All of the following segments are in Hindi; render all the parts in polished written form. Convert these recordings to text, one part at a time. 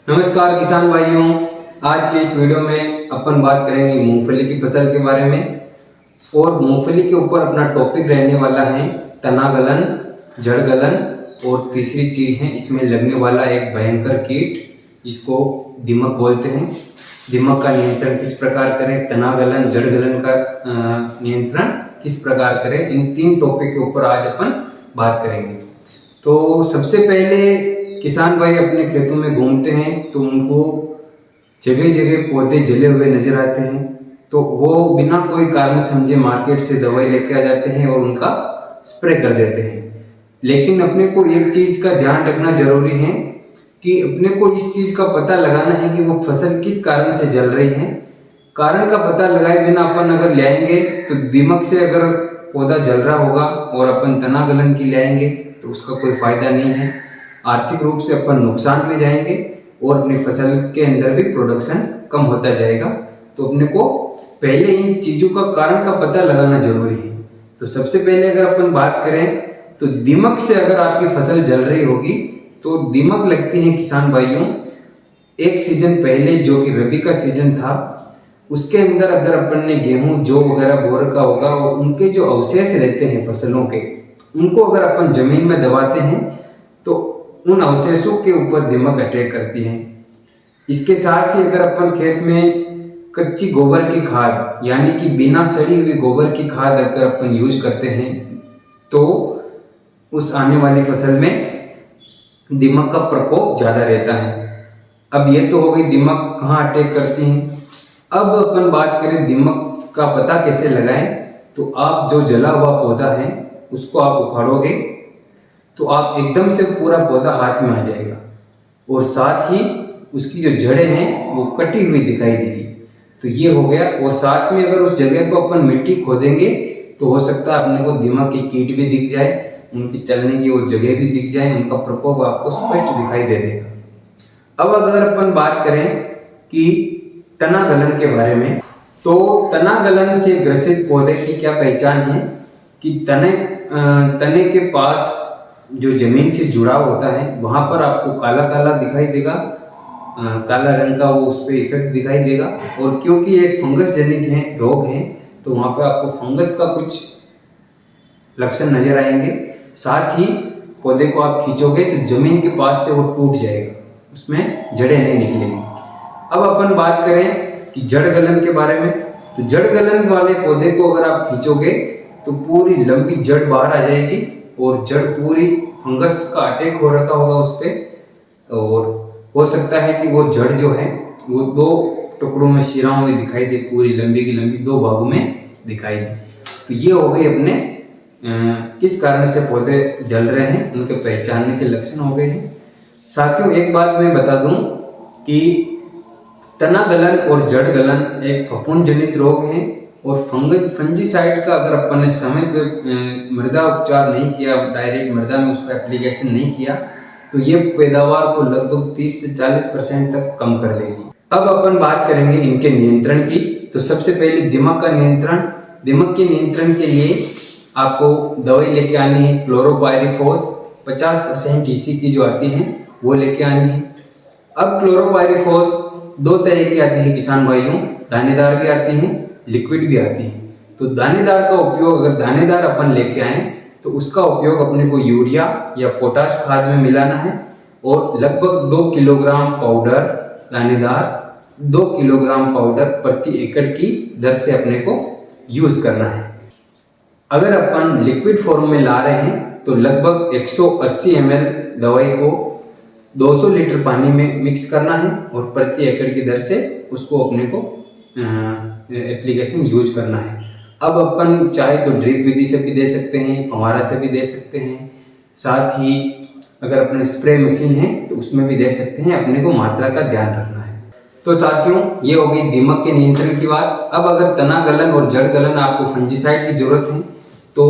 नमस्कार किसान भाइयों। आज के इस वीडियो में अपन बात करेंगे मूंगफली की फसल के बारे में। और मूंगफली के ऊपर अपना टॉपिक रहने वाला है तना गलन, जड़ गलन और तीसरी चीज है इसमें लगने वाला एक भयंकर कीट जिसको दीमक बोलते हैं। दीमक का नियंत्रण किस प्रकार करें, तना गलन जड़ गलन का नियंत्रण किस प्रकार करें, इन तीन टॉपिक के ऊपर आज अपन बात करेंगे। तो सबसे पहले किसान भाई अपने खेतों में घूमते हैं तो उनको जगह जगह पौधे जले हुए नजर आते हैं, तो वो बिना कोई कारण समझे मार्केट से दवाई लेके आ जाते हैं और उनका स्प्रे कर देते हैं। लेकिन अपने को एक चीज का ध्यान रखना जरूरी है कि अपने को इस चीज का पता लगाना है कि वो फसल किस कारण से जल रही है। कारण का पता लगाए बिना अपन अगर ले आएंगे तो दीमक से अगर पौधा जल रहा होगा और अपन तना गलन की ले आएंगे तो उसका कोई फायदा नहीं है। आर्थिक रूप से अपन नुकसान में जाएंगे और अपनी फसल के अंदर भी प्रोडक्शन कम होता जाएगा। तो अपने को पहले इन चीजों का कारण का पता लगाना जरूरी है। तो सबसे पहले अगर अपन बात करें तो दीमक से अगर आपकी फसल जल रही होगी तो दीमक लगती है किसान भाइयों एक सीजन पहले जो कि रबी का सीजन था, उसके अंदर अगर अपन ने गेहूं जौ वगैरह बो रखा होगा और उनके जो अवशेष रहते हैं फसलों के, उनको अगर अपन जमीन में दबाते हैं तो उन अवशेषों के ऊपर दीमक अटैक करती है। इसके साथ ही अगर अपन खेत में कच्ची गोबर की खाद यानी कि बिना सड़ी हुई गोबर की खाद अगर अपन यूज करते हैं तो उस आने वाली फसल में दीमक का प्रकोप ज्यादा रहता है। अब ये तो हो गई दीमक कहाँ अटैक करती है। अब अपन बात करें दीमक का पता कैसे लगाएं, तो आप जो जला हुआ पौधा है उसको आप उखाड़ोगे तो आप एकदम से पूरा पौधा हाथ में आ जाएगा और साथ ही उसकी जो जड़ें हैं वो कटी हुई दिखाई देगी। तो ये हो गया। और साथ में अगर उस जगह को अपन मिट्टी खोदेंगे तो हो सकता है अपने को दीमक की कीट भी दिख जाए, उनकी चलने की वो जगह भी दिख जाए, उनका प्रकोप आपको स्पष्ट दिखाई दे देगा। अब अगर अपन बात करें कि तना गलन के बारे में, तो तना गलन से ग्रसित पौधे की क्या पहचान है कि तने के पास जो जमीन से जुड़ाव होता है वहां पर आपको काला काला दिखाई देगा, काला रंग का वो उस पर इफेक्ट दिखाई देगा। और क्योंकि एक फंगस जनित है रोग है तो वहां पर आपको फंगस का कुछ लक्षण नजर आएंगे। साथ ही पौधे को आप खींचोगे तो जमीन के पास से वो टूट जाएगा, उसमें जड़ें नहीं निकलेगी। अब अपन बात करें कि जड़ गलन के बारे में, तो जड़ गलन वाले पौधे को अगर आप खींचोगे तो पूरी लंबी जड़ बाहर आ जाएगी और जड़ पूरी फंगस का अटैक हो रखा होगा उस पर, और हो सकता है कि वो जड़ जो है वो दो टुकड़ों में शिराओं में दिखाई दे, पूरी लंबी की लंबी दो भागों में दिखाई दे। तो ये हो गई अपने किस कारण से पौधे जल रहे हैं उनके पहचानने के लक्षण हो गए हैं। साथियों एक बात मैं बता दूं कि तना गलन और जड़ गलन एक फफूंद जनित रोग है और फंजीसाइड का अगर अपन ने समय पे मृदा उपचार नहीं किया, डायरेक्ट मृदा में उसका एप्लीकेशन नहीं किया तो ये पैदावार को लगभग 30 से 40% तक कम कर देगी। अब अपन बात करेंगे इनके नियंत्रण की। तो सबसे पहले दीमक का नियंत्रण। दीमक के नियंत्रण के लिए आपको दवाई लेके आनी है क्लोरोपाइरीफॉस 50% EC की जो आती है वो लेके आनी है। अब क्लोरोपाइरीफॉस दो तरह की आती है किसान भाइयों, दानेदार भी आती हैं, लिक्विड भी आती है। तो दानेदार का उपयोग अगर दानेदार अपन लेके आए तो उसका उपयोग अपने को यूरिया या पोटाश खाद में मिलाना है और लगभग 2 किलोग्राम पाउडर दानेदार 2 किलोग्राम पाउडर प्रति एकड़ की दर से अपने को यूज करना है। अगर अपन लिक्विड फॉर्म में ला रहे हैं तो लगभग 180 ml दवाई को 200 लीटर पानी में मिक्स करना है और प्रति एकड़ की दर से उसको अपने को एप्लीकेशन यूज करना है। अब अपन चाहे तो ड्रिप विधि से भी दे सकते हैं, फव्वारा से भी दे सकते हैं, साथ ही अगर अपने स्प्रे मशीन है तो उसमें भी दे सकते हैं। अपने को मात्रा का ध्यान रखना है। तो साथियों ये हो गई दीमक के नियंत्रण की बात। अब अगर तना गलन और जड़ गलन आपको फंजीसाइड की जरूरत है तो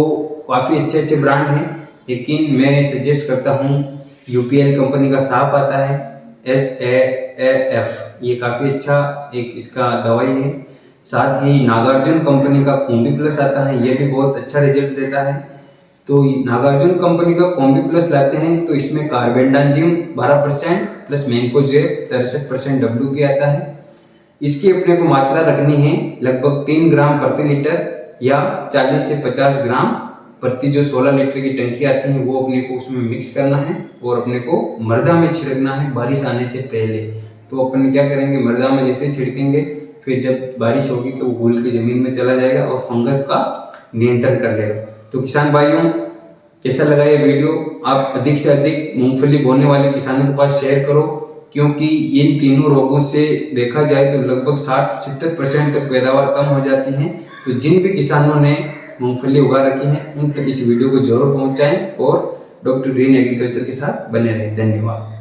काफ़ी अच्छे अच्छे ब्रांड हैं, लेकिन मैं सजेस्ट करता हूँ UPL कंपनी का साफ आता है SAAF, ये काफ़ी अच्छा एक इसका दवाई है। साथ ही नागार्जुन कंपनी का कुंभी प्लस आता है, ये भी बहुत अच्छा रिजल्ट देता है। तो नागार्जुन कंपनी का कॉम्बी प्लस लाते हैं तो इसमें कार्बेंडाजिम 12% प्लस मैंकोजेब 63% WP आता है। इसकी अपने को मात्रा रखनी है लगभग 3 ग्राम प्रति लीटर या 40 से 50 ग्राम प्रति जो 16 लीटर की टंकी आती है वो अपने को उसमें मिक्स करना है और अपने को मृदा में छिड़कना है बारिश आने से पहले। तो अपन क्या करेंगे, मृदा में जैसे छिड़केंगे फिर जब बारिश होगी तो वो घुल के जमीन में चला जाएगा और फंगस का नियंत्रण कर लेगा। तो किसान भाइयों, कैसा लगा ये वीडियो? आप अधिक से अधिक मूंगफली बोने वाले किसानों के पास शेयर करो, क्योंकि इन तीनों रोगों से देखा जाए तो लगभग 60-70% तक पैदावार कम हो जाती है। तो जिन भी किसानों ने मूंगफली उगा रखी है उन तक इस वीडियो को जरूर पहुंचाएं और डॉक्टर ग्रीन एग्रीकल्चर के साथ बने रहें। धन्यवाद।